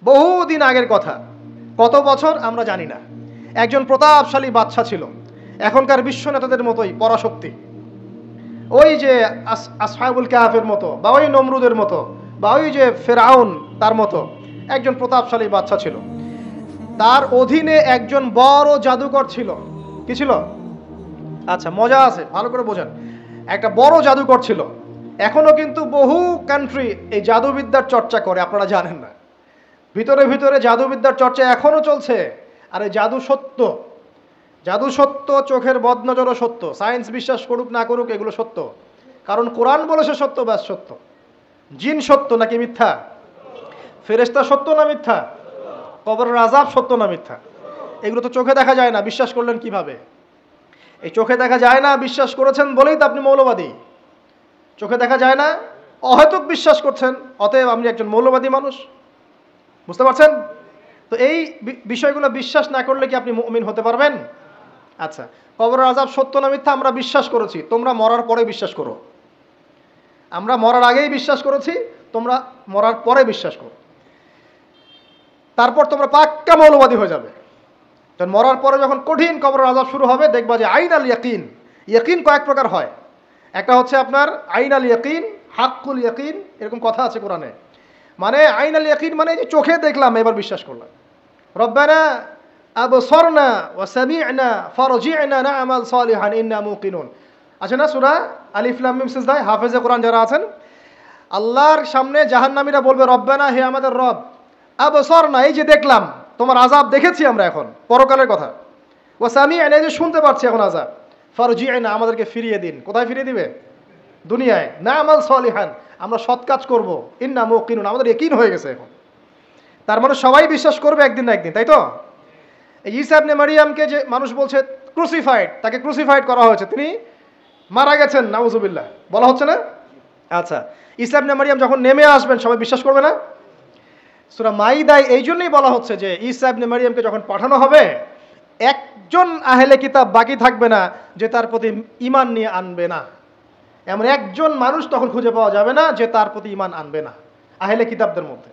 বহুদিন আগের কথা, কত বছর আমরা জানি না। একজন প্রতাপশালী বাদশা ছিল, এখনকার বিশ্ব নেতাদের মতোই পরাশক্তি, ওই যে আসহাবুল কাহাফের মতো, বা ওই নমরুদের মতো, বা ওই যে ফেরাউন তার মতো একজন প্রতাপশালী বাদশা ছিল। তার অধীনে একজন বড় জাদুকর ছিল। কি ছিল? আচ্ছা, মজা আছে, ভালো করে বোঝেন। একটা বড় জাদুকর ছিল। এখনো কিন্তু বহু কান্ট্রি এই জাদুবিদ্যার চর্চা করে, আপনারা জানেন না। ভিতরে ভিতরে জাদুবিদ্যার চর্চা এখনো চলছে। আর এই জাদু সত্য, জাদু সত্য, চোখের বদনজরও সত্য। সায়েন্স বিশ্বাস করুক না করুক, এগুলো সত্য। কারণ কোরআন বলেছে সত্য, ব্যাস সত্য। জিন সত্য নাকি মিথ্যা? ফেরেশতা সত্য না মিথ্যা? কবরের আযাব সত্য না মিথ্যা? এগুলো তো চোখে দেখা যায় না, বিশ্বাস করলেন কিভাবে? এই চোখে দেখা যায় না বিশ্বাস করেছেন বলেই তো আপনি মৌলবাদী। চোখে দেখা যায় না, অহেতুক বিশ্বাস করছেন, অতএব আপনি একজন মৌলবাদী মানুষ। বুঝতে পারছেন তো? এই বিষয়গুলো বিশ্বাস না করলে কি আপনি মুমিন হতে পারবেন? আচ্ছা, কবরের আযাব সত্য না মিথ্যা আমরা বিশ্বাস করেছি, তোমরা মরার পরে বিশ্বাস করো। আমরা মরার আগেই বিশ্বাস করেছি, তোমরা মরার পরে বিশ্বাস করো। তারপর তোমরা পাক্কা মৌলবাদী হয়ে যাবে। তখন মরার পরে যখন কঠিন কবরের আযাব শুরু হবে, দেখবা যে আইন আল ইয়াকিন। ইয়াকিন কয়েক প্রকার হয়। একটা হচ্ছে আপনার আইন আল ইয়াকিন, হাক্কুল ইয়াকিন, এরকম কথা আছে কোরআনে। মানে আইন আল ইয়াকিন মানে যে চোখে দেখলাম এবার বিশ্বাস করলাম। রব্বানা আবসারনা ওয়া সামি'না ফারজি'না না'মাল সালিহান ইন্না মুকিনুন। আছে না সূরা আলিফ লাম মিম সিজদা? হাফেজে কোরআন যারা আছেন, আল্লাহর সামনে জাহান্নামীরা বলবে, রব্বানা, হে আমাদের রব, আবসারনা, এই যে দেখলাম, তোমার আযাব দেখেছি আমরা, এখন পরকালের কথা। ওয়া সামি'না, এই যে শুনতে পাচ্ছি এখন আযাব। ফারজি'না, আমাদেরকে ফিরিয়ে দিন। কোথায় ফিরিয়ে দিবে? দুনিয়ায়। না'মাল সালিহান, আমরা সৎ কাজ করব। ইন্না মুকিনুন, আমাদের ইয়াকিন হয়ে গেছে এখন। তার মানে সবাই বিশ্বাস করবে একদিন না একদিন, তাই তো? এই ঈসা ইবনে মারিয়ামকে যে মানুষ বলছে ক্রুসিফাইড, তাকে ক্রুসিফাইড করা হয়েছে, তিনি মারা গেছেন, নাউজুবিল্লাহ, বলা হচ্ছে না? আচ্ছা, ঈসা ইবনে মারিয়াম যখন নেমে আসবেন সবাই বিশ্বাস করবে না? সূরা মাইদায় এই জন্যই বলা হচ্ছে যে ঈসা ইবনে মারিয়ামকে যখন পাঠানো হবে, একজন আহলে কিতাব বাকি থাকবে না যে তার প্রতি ঈমান নিয়ে আনবে না। এমন একজন মানুষ তখন খুঁজে পাওয়া যাবে না যে তার প্রতি ঈমান আনবে না আহলে কিতাবদের মধ্যে।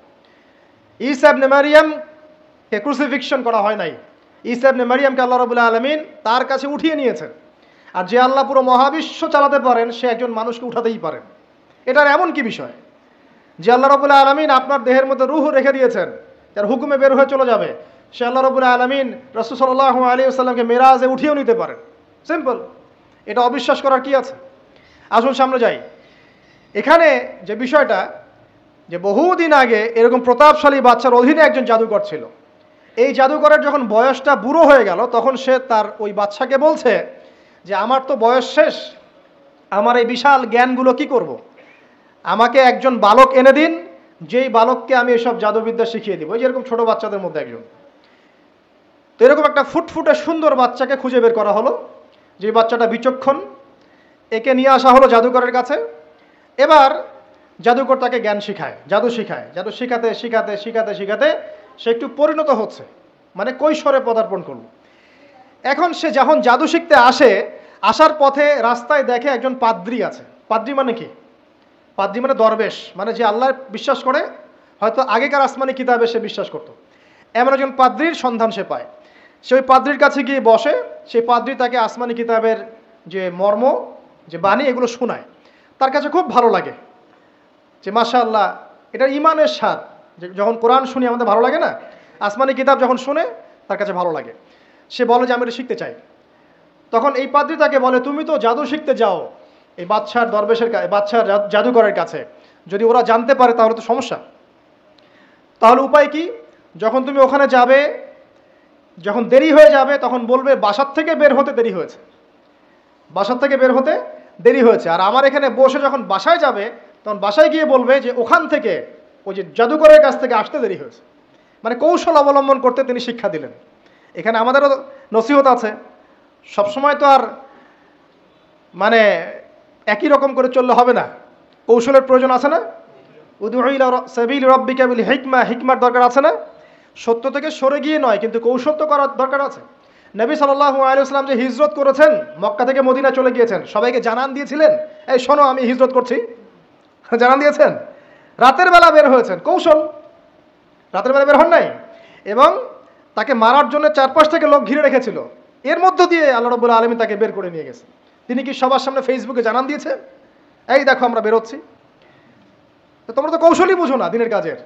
ঈসা ইবনে মারিয়ামকে ক্রুসিফিকশন করা হয় নাই। ঈসা ইবনে মারিয়ামকে আল্লাহ রাব্বুল আলামিন তার কাছে উঠিয়ে নিয়েছেন। আর যে আল্লাহ পুরো মহাবিশ্ব চালাতে পারেন, সে একজন মানুষকে উঠাতেই পারেন। এটার এমন কি বিষয় যে আল্লাহ রাব্বুল আলামিন আপনার দেহের মধ্যে রূহ রেখে দিয়েছেন, যার হুকুমে বের হয়ে চলে যাবে, সে আল্লাহ রাব্বুল আলামিন রাসূল সাল্লাল্লাহু আলাইহি ওয়াসাল্লামকে মেরাজে উঠিয়েও নিতে পারেন। সিম্পল, এটা অবিশ্বাস করার কি আছে? আসুন সামনে যাই। এখানে যে বিষয়টা, যে বহুদিন আগে এরকম প্রতাপশালী বাচ্চার অধীনে একজন জাদুকর ছিল। এই জাদুকরের যখন বয়সটা বুড়ো হয়ে গেল, তখন সে তার ওই বাচ্চাকে বলছে যে আমার তো বয়স শেষ, আমার এই বিশাল জ্ঞানগুলো কি করব? আমাকে একজন বালক এনে দিন, যেই বালককে আমি এসব জাদুবিদ্যা শিখিয়ে দিব। যেরকম ছোট বাচ্চাদের মধ্যে একজন। তো এরকম একটা ফুটফুটে সুন্দর বাচ্চাকে খুঁজে বের করা হলো, যে বাচ্চাটা বিচক্ষণ। একে নিয়ে আসা হলো জাদুকরের কাছে। এবার জাদুকর তাকে জ্ঞান শিখায়, জাদু শিখায়। জাদু শিখাতে শিখাতে শিখাতে শিখাতে সে একটু পরিণত হচ্ছে, মানে কৈশোরে পদার্পণ করল। এখন সে যখন জাদু শিখতে আসে, আসার পথে রাস্তায় দেখে একজন পাদ্রী আছে। পাদ্রী মানে কি? পাদ্রী মানে দরবেশ, মানে যে আল্লাহ বিশ্বাস করে, হয়তো আগেকার আসমানি কিতাবে সে বিশ্বাস করত। এমন একজন পাদ্রীর সন্ধান সে পায়। সে ওই পাদ্রীর কাছে গিয়ে বসে। সেই পাদ্রী তাকে আসমানি কিতাবের যে মর্ম, যে বাণী, এগুলো শোনায়। তার কাছে খুব ভালো লাগে যে মাশাআল্লাহ, এটা ইমানের স্বাদ। যখন কোরআন শুনি আমাদের ভালো লাগে না? আসমানি কিতাব যখন শুনে তার কাছে ভালো লাগে। সে বলে যে আমি এটা শিখতে চাই। তখন এই পাদ্রী তাকে বলে, তুমি তো জাদু শিখতে যাও এই বাদশার দরবেশের বাদশার জাদুকরের কাছে, যদি ওরা জানতে পারে তাহলে তো সমস্যা। তাহলে উপায় কি? যখন তুমি ওখানে যাবে, যখন দেরি হয়ে যাবে, তখন বলবে বাসার থেকে বের হতে দেরি হয়েছে, বাসার থেকে বের হতে দেরি হয়েছে। আর আমার এখানে বসে যখন বাসায় যাবে, তখন বাসায় গিয়ে বলবে যে ওখান থেকে, ওই যে জাদুকরের কাছ থেকে আসতে দেরি হয়েছে। মানে কৌশল অবলম্বন করতে তিনি শিক্ষা দিলেন। এখানে আমাদেরও নসিহত আছে। সবসময় তো আর মানে একই রকম করে চললে হবে না, কৌশলের প্রয়োজন আছে না? উদউ ইলা সাবিল রাব্বিকা বিল হিকমা, হিকমার দরকার আছে না? সত্য থেকে সরে গিয়ে নয়, কিন্তু কৌশল তো করার দরকার আছে। নবী সাল্লাল্লাহু আলাইহি ওয়াসাল্লাম যে হিজরত করেছেন, মক্কা থেকে মদিনা চলে গিয়েছেন, সবাইকে জানান দিয়েছিলেন, এই শোনো আমি হিজরত করছি, জানান দিয়েছেন। রাতের বেলা বের হয়েছেন, কৌশল। রাতের বেলা বের হন নাই, এবং তাকে মারার জন্য চারপাশ থেকে লোক ঘিরে রেখেছিল। এর মধ্য দিয়ে আল্লাহ রাব্বুল আলামিন তাকে বের করে নিয়ে গেছে। তিনি কি সবার সামনে ফেসবুকে জানান দিয়েছে, এই দেখো আমরা বেরোচ্ছি? তো তোমরা তো কৌশলই বুঝো না দিনের কাজের,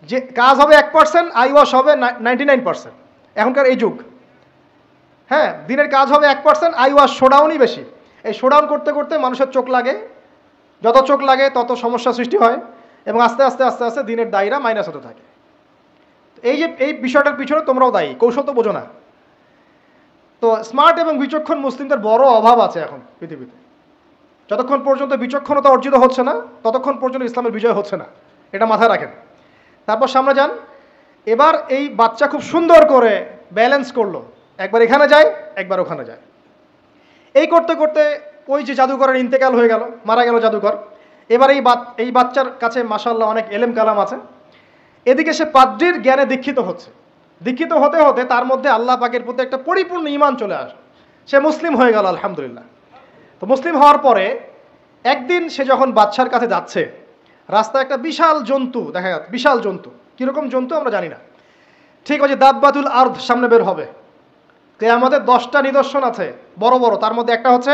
যে কাজ হবে 1%, আই ওয়াশ হবে 99%। এখনকার এই যুগ, হ্যাঁ, দিনের কাজ হবে 1%, আই ওয়াশ শোডাউনই বেশি। এই শোডাউন করতে করতে মানুষের চোখ লাগে, যত চোখ লাগে তত সমস্যা সৃষ্টি হয়, এবং আস্তে আস্তে আস্তে আস্তে দিনের দায়রা মাইনাস হতে থাকে। এই যে এই বিষয়টার পিছনে তোমরাও দায়ী, কৌশল তো বোঝো না। তো স্মার্ট এবং বিচক্ষণ মুসলিমদের বড় অভাব আছে এখন পৃথিবীতে। যতক্ষণ পর্যন্ত বিচক্ষণতা অর্জিত হচ্ছে না, ততক্ষণ পর্যন্ত ইসলামের বিজয় হচ্ছে না, এটা মাথায় রাখেন। তারপর সামনে যান। এবার এই বাচ্চা খুব সুন্দর করে ব্যালেন্স করলো, একবার এখানে যায় একবার ওখানে যায়। এই করতে করতে ওই যে জাদুকরের ইন্তেকাল হয়ে গেল, মারা গেল জাদুকর। এবার এই বাচ্চার কাছে মাশাআল্লাহ অনেক এলেম কালাম আছে। এদিকে সে পাদ্রীর জ্ঞানে দীক্ষিত হচ্ছে। দীক্ষিত হতে হতে তার মধ্যে আল্লাহ পাকের প্রতি একটা পরিপূর্ণ ঈমান চলে আসে, সে মুসলিম হয়ে গেল আলহামদুলিল্লাহ। তো মুসলিম হওয়ার পরে একদিন সে যখন বাচ্চার কাছে যাচ্ছে, রাস্তায় একটা বিশাল জন্তু দেখা যাচ্ছে। বিশাল জন্তু, কীরকম জন্তু আমরা জানি না। ঠিক আছে, দাব্বাতুল আরদ সামনে বের হবে। কিয়ামতের 10টা নিদর্শন আছে বড় বড়, তার মধ্যে একটা হচ্ছে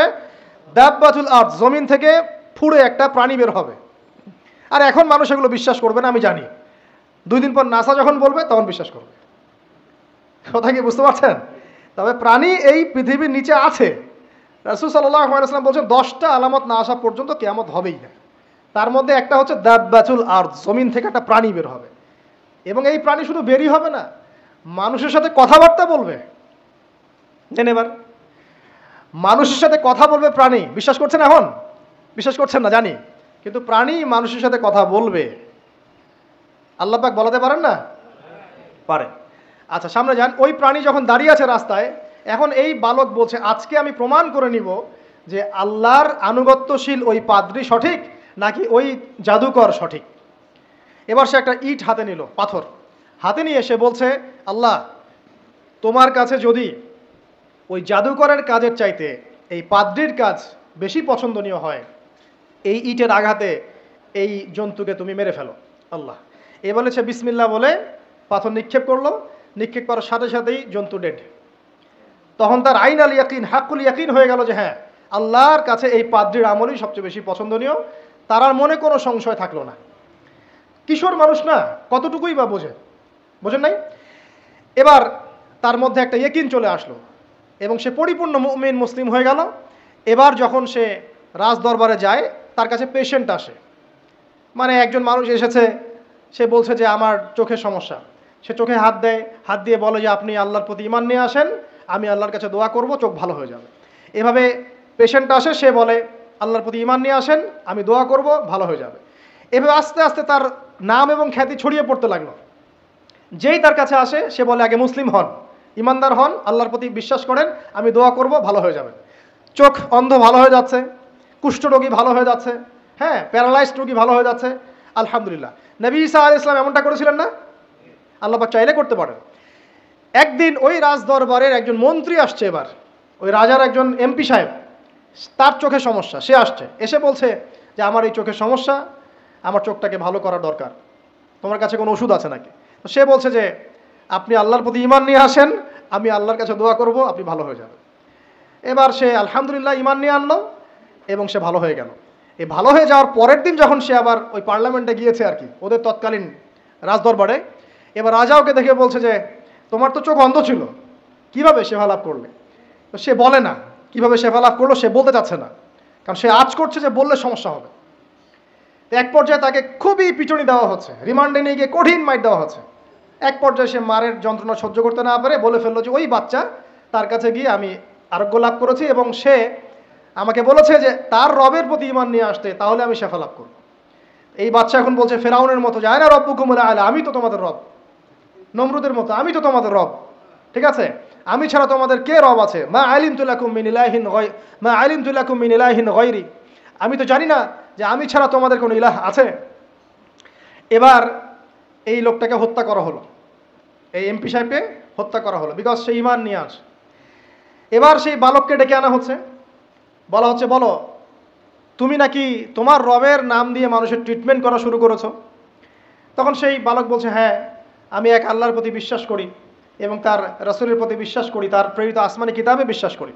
দাব্বাতুল আরদ, জমিন থেকে ফুড়ে একটা প্রাণী বের হবে। আর এখন মানুষ এগুলো বিশ্বাস করবে না আমি জানি, 2 দিন পর নাসা যখন বলবে তখন বিশ্বাস করবে। কথা কি বুঝতে পারছেন? তবে প্রাণী এই পৃথিবীর নিচে আছে। রাসূল সাল্লাল্লাহু আলাইহি ওয়াসাল্লাম বলছেন 10টা আলামত না আসা পর্যন্ত কিয়ামত হবেই না। তার মধ্যে একটা হচ্ছে দাব্বাতুল আরদ, জমিন থেকে একটা প্রাণী বের হবে, এবং এই প্রাণী শুধু বেরই হবে না, মানুষের সাথে কথাবার্তা বলবে। জেনে এবার মানুষের সাথে কথা বলবে প্রাণী। বিশ্বাস করছেন? এখন বিশ্বাস করছেন না জানি, কিন্তু প্রাণী মানুষের সাথে কথা বলবে। আল্লাহ পাক বলাতে পারেন না? পারে। আচ্ছা সামনে যান। ওই প্রাণী যখন দাঁড়িয়ে আছে রাস্তায়, এখন এই বালক বলছে আজকে আমি প্রমাণ করে নিব যে আল্লাহর আনুগত্যশীল ওই পাদ্রী সঠিক নাকি ওই জাদুকর সঠিক। এবার সে একটা ইট হাতে নিল, পাথর হাতে নিয়ে সে বলছে, আল্লাহ তোমার কাছে যদি ওই জাদুকরের কাজের চাইতে এই পাদ্রীর কাজ বেশি পছন্দনীয় হয়, এই ইটের আঘাতে এই জন্তুকে তুমি মেরে ফেলো আল্লাহ। এ বলে সে বিসমিল্লাহ বলে পাথর নিক্ষেপ করলো। নিক্ষেপ করার সাথে সাথেই জন্তু ডেড। তখন তার আইন আল ইয়াকিন, হাক্কুল ইয়াকিন হয়ে গেল যে হ্যাঁ, আল্লাহর কাছে এই পাদ্রীর আমলই সবচেয়ে বেশি পছন্দনীয়। তার আর মনে কোনো সংশয় থাকলো না। কিশোর মানুষ না, কতটুকুই বা বোঝে, বোঝেন নাই? এবার তার মধ্যে একটা ইয়াকিন চলে আসলো এবং সে পরিপূর্ণ মুমিন মুসলিম হয়ে গেল। এবার যখন সে রাজ দরবারে যায়, তার কাছে পেশেন্ট আসে, মানে একজন মানুষ এসেছে, সে বলছে যে আমার চোখের সমস্যা। সে চোখে হাত দেয়, হাত দিয়ে বলে যে আপনি আল্লাহর প্রতি ঈমান নিয়ে আসেন, আমি আল্লাহর কাছে দোয়া করব, চোখ ভালো হয়ে যাবে। এভাবে পেশেন্ট আসে, সে বলে আল্লাহর প্রতি ঈমান নিয়ে আসেন, আমি দোয়া করব, ভালো হয়ে যাবে। এভাবে আস্তে আস্তে তার নাম এবং খ্যাতি ছড়িয়ে পড়তে লাগলো। যেই তার কাছে আসে সে বলে আগে মুসলিম হন, ইমানদার হন, আল্লাহর প্রতি বিশ্বাস করেন, আমি দোয়া করব, ভালো হয়ে যাবে। চোখ অন্ধ ভালো হয়ে যাচ্ছে, কুষ্ঠরোগী ভালো হয়ে যাচ্ছে, হ্যাঁ, প্যারালাইজড রোগী ভালো হয়ে যাচ্ছে আলহামদুলিল্লাহ। নবী ঈসা আলাইহিস সালাম এমনটা করেছিলেন না? আল্লাহ পাক চাইলে করতে পারেন। একদিন ওই রাজ দরবারের একজন মন্ত্রী আসছে, এবার ওই রাজার একজন এমপি সাহেব, তার চোখে সমস্যা, সে আসছে, এসে বলছে যে আমার এই চোখের সমস্যা, আমার চোখটাকে ভালো করার দরকার, তোমার কাছে কোনো ওষুধ আছে নাকি? তো সে বলছে যে আপনি আল্লাহর প্রতি ঈমান নিয়ে আসেন, আমি আল্লাহর কাছে দোয়া করব, আপনি ভালো হয়ে যাবেন। এবার সে আলহামদুলিল্লাহ ঈমান নিয়ে আনলো এবং সে ভালো হয়ে গেল। এই ভালো হয়ে যাওয়ার পরের দিন যখন সে আবার ওই পার্লামেন্টে গিয়েছে আর কি, ওদের তৎকালীন রাজদরবারে, এবার রাজা ওকে দেখে বলছে যে তোমার তো চোখ অন্ধ ছিল, কিভাবে শেফা লাভ করলে? তো সে বলে না কিভাবে শেফা লাভ করলো, সে বলতে চাচ্ছে না, কারণ সে আজ করছে যে বললে সমস্যা হবে। এক পর্যায়ে তাকে খুবই পিটুনি দেওয়া হচ্ছে, রিমান্ডে নিয়ে গিয়ে কঠিন মাইর দেওয়া হচ্ছে। এক পর্যায়ে সে মারের যন্ত্রণা সহ্য করতে না পারে বলে ফেললো যে ওই বাচ্চা, তার কাছে গিয়ে আমি আরোগ্য লাভ করেছি এবং সে আমাকে বলেছে যে তার রবের প্রতি ঈমান নিয়ে আসতে, তাহলে আমি শেফা লাভ করব। এই বাচ্চা এখন বলছে ফেরাউনের মতো, যায় না রব্বুকুমুল আলা, আমি তো তোমাদের রব। নমরুদের মতো, আমি তো তোমাদের রব, ঠিক আছে, আমি ছাড়া তোমাদের কে রব আছে? মা আলিমতু লাকুম মিন ইলাহিন গায়রি, আমি তো জানি না যে আমি ছাড়া তোমাদের কোনো ইলাহ আছে। এবার এই লোকটাকে হত্যা করা হলো, এই এমপি সাহেবকে হত্যা করা হলো, বিকজ সে ঈমান নিয়ে আসে। এবার সেই বালককে ডেকে আনা হচ্ছে, বলা হচ্ছে বলো তুমি নাকি তোমার রবের নাম দিয়ে মানুষের ট্রিটমেন্ট করা শুরু করেছো? তখন সেই বালক বলছে হ্যাঁ, আমি এক আল্লাহর প্রতি বিশ্বাস করি এবং তার রাসূলের প্রতি বিশ্বাস করি, তার প্রেরিত আসমানি কিতাবে বিশ্বাস করি।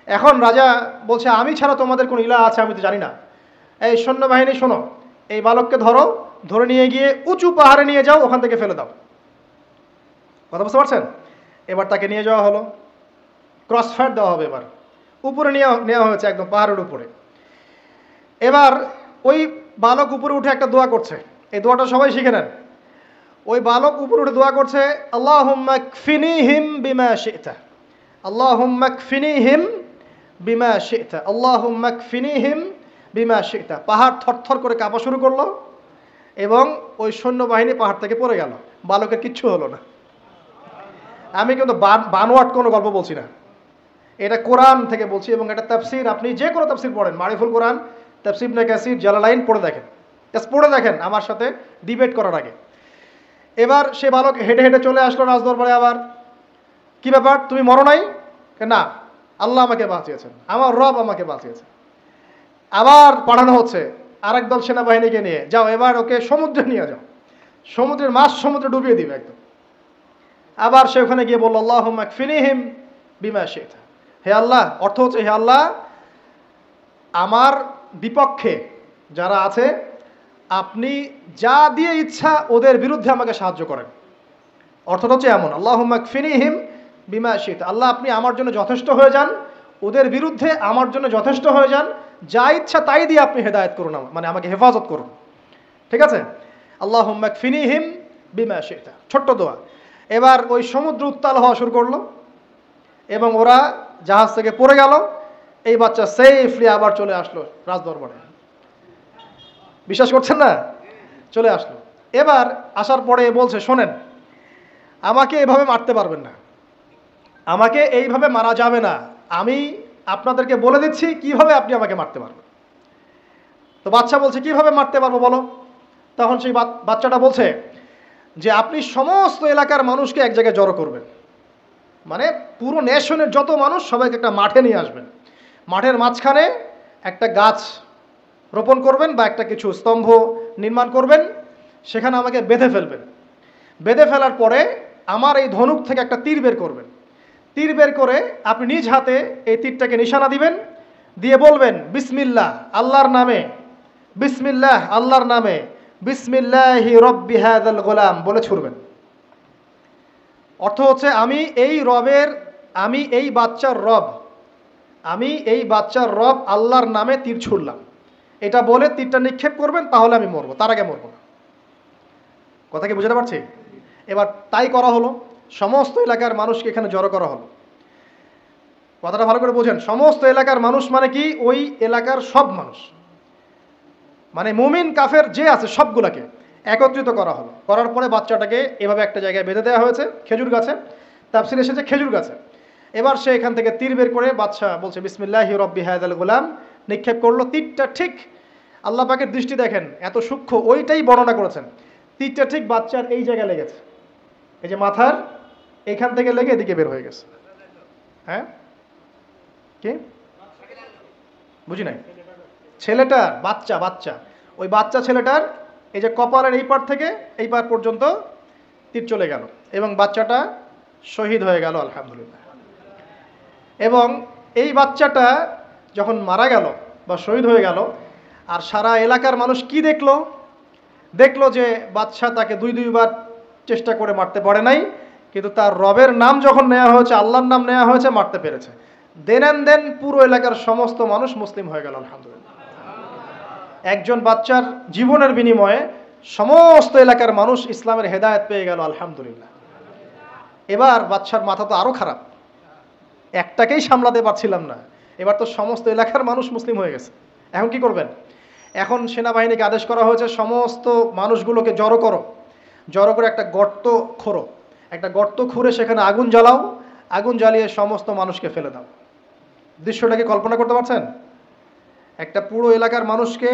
এখন রাজা বলছে, আমি ছাড়া তোমাদের কোনো ইলাহ আছে আমি তো জানি না। এই সৈন্যবাহিনী শোনো, এই বালককে ধরো, ধরে নিয়ে গিয়ে উঁচু পাহাড়ে নিয়ে যাও, ওখান থেকে ফেলে দাও। কথা বুঝতে পারছেন? এবার তাকে নিয়ে যাওয়া হলো, ক্রস ফায়ার দেওয়া হবে, এবার উপরে নেওয়া হয়েছে, একদম পাহাড়ের উপরে। এবার ওই বালক উপরে উঠে একটা দোয়া করছে, এই দোয়াটা সবাই শিখে নেন। ওই বালক উপরে উঠে দোয়া করছে, আল্লাহুম্মা কফিনিহিম বিমা শি'তা, আল্লাহুম্মা কফিনিহিম বিমা শি'তা, আল্লাহুম্মা কফিনিহিম বিমা শি'তা। পাহাড় থরথর করে কাঁপা শুরু করলো এবং ওই সৈন্যবাহিনী পাহাড় থেকে পড়ে গেল, বালকের কিচ্ছু হলো না। আমি কিন্তু বানোয়াট কোনো গল্প বলছি না, এটা কোরআন থেকে বলছি এবং এটা তাফসির। আপনি যে কোনো তাফসির পড়েন, মারিফুল কোরআন, তাফসির ইবনে কাসির, জালালাইন পড়ে দেখেন, পড়ে দেখেন আমার সাথে ডিবেট করার আগে। এবার সে বালক হেঁটে হেঁটে চলে আসলো রাজদরবারে। আবার কি ব্যাপার, তুমি মরো নাই? না, আল্লাহ আমাকে বাঁচিয়েছেন, আমার রব আমাকে বাঁচিয়েছেন। আবার পাঠানো হচ্ছে আরেক দল সেনাবাহিনীকে নিয়ে, যাও এবার ওকে সমুদ্রে নিয়ে যাও, সমুদ্রের মাছ সমুদ্রে ডুবিয়ে দিবে একদম। আবার সে ওখানে গিয়ে বলল, আল্লাহুম্মা কফিনিহিম বিমা শি'তা, হে আল্লাহ, অর্থ হচ্ছে হে আল্লাহ, আমার বিপক্ষে যারা আছে আপনি যা দিয়ে ইচ্ছা ওদের বিরুদ্ধে আমাকে সাহায্য করেন। অর্থটা হচ্ছে এমন, আল্লাহুম্মা কফিনিহিম বিমা শি'তা, আল্লাহ আপনি আমার জন্য যথেষ্ট হয়ে যান, ওদের বিরুদ্ধে আমার জন্য যথেষ্ট হয়ে যান, যা ইচ্ছা তাই দিয়ে আপনি হেদায়েত করুন, মানে আমাকে হেফাজত করুন। ঠিক আছে? আল্লাহুম্মা কফিনিহিম বিমা শি'তা, ছোট্ট দোয়া। এবার ওই সমুদ্র উত্তাল হওয়া শুরু করলো এবং ওরা জাহাজ থেকে পড়ে গেল। এই বাচ্চা সেফলি আবার চলে আসলো রাজদরবারে। বিশ্বাস করছেন না? চলে আসলো। এবার আসার পরে বলছে, শোনেন, আমাকে এভাবে মারতে পারবেন না, আমাকে এইভাবে মারা যাবে না, আমি আপনাদেরকে বলে দিচ্ছি কিভাবে আপনি আমাকে মারতে পারবেন। তো বাচ্চা বলছে, কিভাবে মারতে পারবো বলো। তখন সেই বাচ্চাটা বলছে যে আপনি সমস্ত এলাকার মানুষকে এক জায়গায় জড়ো করবেন, মানে পুরো নেশনের যত মানুষ সবাইকে একটা মাঠে নিয়ে আসবেন, মাঠের মাঝখানে একটা গাছ রোপণ করবেন বা একটা কিছু স্তম্ভ নির্মাণ করবেন, সেখানে আমাকে বেঁধে ফেলবেন। বেঁধে ফেলার পরে আমার এই ধনুক থেকে একটা তীর বের করবেন, তীর বের করে আপনি নিজ হাতে এই তীরটাকে নিশানা দিবেন, দিয়ে বলবেন বিসমিল্লাহ আল্লাহর নামে, বিসমিল্লাহ আল্লাহর নামে, বিসমিল্লাহি রব্বি হাযাল গোলাম বলে ছুড়বেন। অর্থ হচ্ছে আমি এই বাচ্চার রব, আমি এই বাচ্চার রব আল্লাহর নামে তীর ছুড়লাম, এটা বলে তীরটা নিক্ষেপ করবেন, তাহলে আমি মরবো, তার আগে মরবো না। কথা কি বুঝতে পারছি? এবার তাই করা হলো, সমস্ত এলাকার মানুষকে এখানে জড়ো করা হলো। কথাটা ভালো করে বোঝেন, সমস্ত এলাকার মানুষ মানে কি, ওই এলাকার সব মানুষ, মানে মুমিন কাফের যে আছে সবগুলাকে একত্রিত করা হলো। করার পরে বাচ্চাটাকে এভাবে একটা জায়গায় বেঁধে দেওয়া হয়েছে, খেজুর গাছে, তাফসিরে এসেছে খেজুর গাছে। এবার সে এখান থেকে তীর বের করে, বাচ্চা বলছে বিসমিল্লাহি রব্বি হাযাল গোলাম, নিক্ষেপ করলো। তীরটা ঠিক, আল্লাহ পাকের দৃষ্টি দেখেন এত সূক্ষ্ম, ওইটাই বর্ণনা করেছেন। তীরটা ঠিক বাচ্চার এই জায়গায় লেগেছে, এই যে মাথার এইখান থেকে লেগে এদিকে বের হয়ে গেছে। হ্যাঁ, কি বুঝি নাই? ছেলেটার বাচ্চা ওই বাচ্চা ছেলেটার এই যে কপালের এই পার থেকে এই পার পর্যন্ত তীর চলে গেল এবং বাচ্চাটা শহীদ হয়ে গেল, আলহামদুলিল্লাহ। এবং এই বাচ্চাটা যখন মারা গেল বা শহীদ হয়ে গেল, আর সারা এলাকার মানুষ কি দেখলো যে বাচ্চা তাকে দুইবার চেষ্টা করে মারতে পারে নাই, কিন্তু তার রবের নাম যখন নেওয়া হয়েছে, আল্লাহর নাম নেওয়া হয়েছে, মারতে পেরেছে। দেন পুরো এলাকার সমস্ত মানুষ মুসলিম হয়ে গেল, আলহামদুলিল্লাহ। একজন বাচ্চার জীবনের বিনিময়ে সমস্ত এলাকার মানুষ ইসলামের হেদায়েত পেয়ে গেল, আলহামদুলিল্লাহ। এবার বাচ্চার মাথা তো আরো খারাপ, একটাকেই সামলাতে পারছিলাম না, এবার তো সমস্ত এলাকার মানুষ মুসলিম হয়ে গেছে। এখন কি করবেন? এখন সেনাবাহিনীকে আদেশ করা হয়েছে সমস্ত মানুষগুলোকে জড়ো করে একটা গর্ত খোঁড়ো, একটা গর্ত খুঁড়ে সেখানে আগুন জ্বালাও, আগুন জ্বালিয়ে সমস্ত মানুষকে ফেলে দাও। দৃশ্যটাকে কল্পনা করতে পারছেন? একটা পুরো এলাকার মানুষকে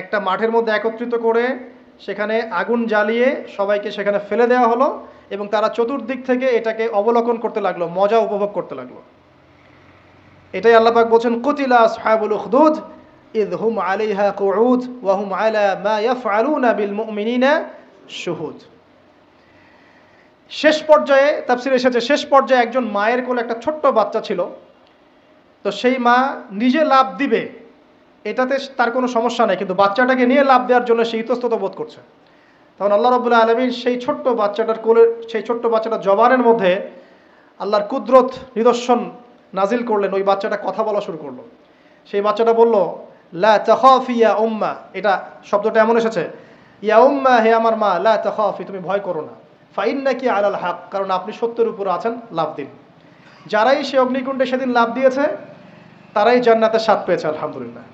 একটা মাঠের মধ্যে একত্রিত করে সেখানে আগুন জ্বালিয়ে সবাইকে সেখানে ফেলে দেওয়া হলো এবং তারা চতুর্দিক থেকে এটাকে অবলোকন করতে লাগলো, মজা উপভোগ করতে লাগলো। এটাই আল্লাহ পাক বলছেন, কুতিলা আসহাবুল উখদুদ ইয হুম আলাইহা কুউদ ওয়া হুম আলা মা ইয়াফআলুনা বিল মুমিনিনা শুহুদ। শেষ পর্যায়ে তাফসীরে এসেছে, শেষ পর্যায়ে একজন মায়ের কোলে একটা ছোট্ট বাচ্চা ছিল। তো সেই মা নিজে লাফ দিবে এটাতে তার কোনো সমস্যা নেই, কিন্তু বাচ্চাটাকে নিয়ে লাফ দেওয়ার জন্য সে ইতস্তত বোধ করছে। তখন আল্লাহ রাব্বুল আলামিন সেই ছোট্ট বাচ্চাটার কোলে, সেই ছোট্ট বাচ্চাটার জবানের মধ্যে আল্লাহর কুদরত নিদর্শন নাজিল করলেন। ওই বাচ্চাটা কথা বলা শুরু করলো। সেই বাচ্চাটা বলল, লা তাখাফি ইয়া উম্মা, এটা শব্দটা এমন এসেছে, ইয়া উম্মা, হে আমার মা, লা তাখাফি, তুমি ভয় করো না, ফাইন্নাকি আলাল হক, কারণ আপনি সত্যের উপর আছেন, লাফ দিন। যারাই সে অগ্নিকুণ্ডে সেদিন লাফ দিয়েছে তারাই জান্নাতের স্বাদ পেয়েছে, আলহামদুলিল্লাহ।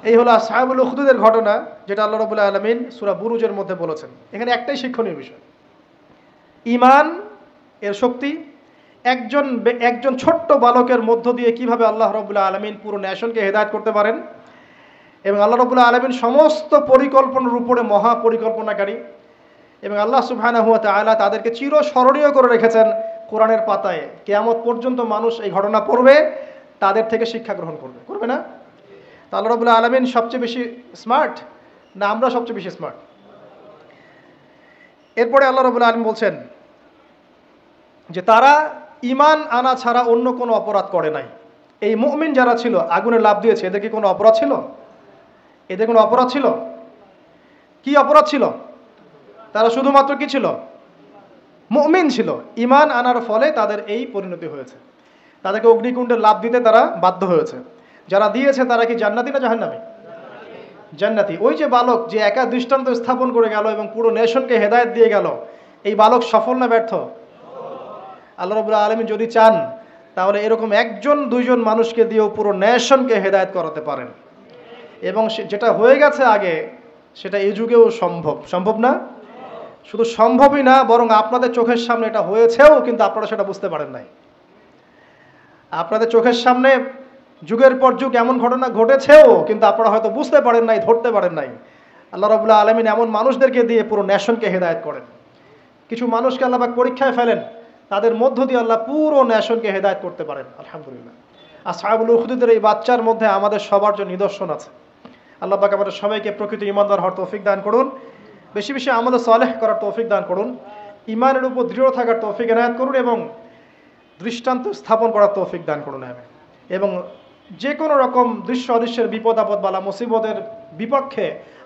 এই হলো আসহাবুল উখদুদের ঘটনা, যেটা আল্লাহ রাব্বুল আলামিন সূরা বুরুজের মধ্যে বলেছেন। এখানে একটাই শিক্ষণীয় বিষয়, ঈমান এর শক্তি, একজন ছোট্ট বালকের মধ্য দিয়ে কিভাবে আল্লাহ রাব্বুল আলামিন পুরো নেশনকে হেদায়েত করতে পারেন, এবং আল্লাহ রাব্বুল আলামিন সমস্ত পরিকল্পনার উপরে মহা পরিকল্পনাকারী, এবং আল্লাহ সুবহানাহু ওয়া তাআলা তাদেরকে চিরস্মরণীয় করে রেখেছেন কোরআনের পাতায়। কিয়ামত পর্যন্ত মানুষ এই ঘটনা পড়বে, তাদের থেকে শিক্ষা গ্রহণ করবে না? তা আল্লাহ রাব্বুল আলামিন সবচেয়ে বেশি স্মার্ট না আমরা সবচেয়ে বেশি স্মার্ট? এরপরে আল্লাহ রাব্বুল আলামিন বলছেন যে তারা ঈমান আনা ছাড়া অন্য কোনো অপরাধ করে নাই। এই মুমিন যারা ছিল, আগুনে লাফ দিয়েছে, এদের কি কোনো অপরাধ ছিল? এদের কোনো অপরাধ ছিল? কি অপরাধ ছিল? তারা শুধুমাত্র কি ছিল? মুমিন ছিল। ঈমান আনার ফলে তাদের এই পরিণতি হয়েছে, তাদেরকে অগ্নিকুণ্ডে লাফ দিতে তারা বাধ্য হয়েছে। যারা দিয়েছে তারা কি জান্নাতি না জাহান্নামী? জান্নাতি। ওই যে বালক যে একা দৃষ্টান্ত স্থাপন করে গেল এবং পুরো নেশনকে হেদায়েত দিয়ে গেল, এই বালক সফল না ব্যর্থ? আল্লাহ রাব্বুল আলামিন যদি চান তাহলে এরকম একজন দুইজন মানুষকে দিয়েও পুরো নেশনকে হেদায়েত করাতে পারেন, এবং যেটা হয়ে গেছে আগে সেটা এই যুগেও সম্ভব না? শুধু সম্ভবই না, বরং আপনাদের চোখের সামনে এটা হয়েছেও, কিন্তু আপনারা সেটা বুঝতে পারেন নাই। আপনাদের চোখের সামনে যুগের পর যুগ এমন ঘটনা ঘটেছেও, কিন্তু আপনারা হয়তো বুঝতে পারেন নাই, ধরতে পারেন নাই। আল্লাহ রাব্বুল আলামিন এমন মানুষদেরকে দিয়ে পুরো নেশনকে হেদায়েত করেন। কিছু মানুষকে আল্লাহ পাক পরীক্ষায় ফেলেন, তাদের মধ্য দিয়ে আল্লাহ পুরো নেশনকে হেদায়েত করতে পারেন, আলহামদুলিল্লাহ। আসহাবুল উখদুদের এই বাচ্চার মধ্যে আমাদের সবার জন্য নিদর্শন আছে। আল্লাহ পাক আমাদের সবাইকে প্রকৃত ঈমানদার হওয়ার তৌফিক দান করুন, বেশি বেশি আমল সালেহ করার তৌফিক দান করুন, ঈমানের উপর দৃঢ় থাকার তৌফিক এনায়েত করুন, এবং দৃষ্টান্ত স্থাপন করার তৌফিক দান করুন। এবং যে কোনো রকম দৃশ্য অদৃশ্যের বিপদ আপদ বালা মুসিবতের বিপক্ষে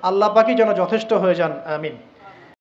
আল্লাহ পাকই যেন যথেষ্ট হয়ে যান, আমিন।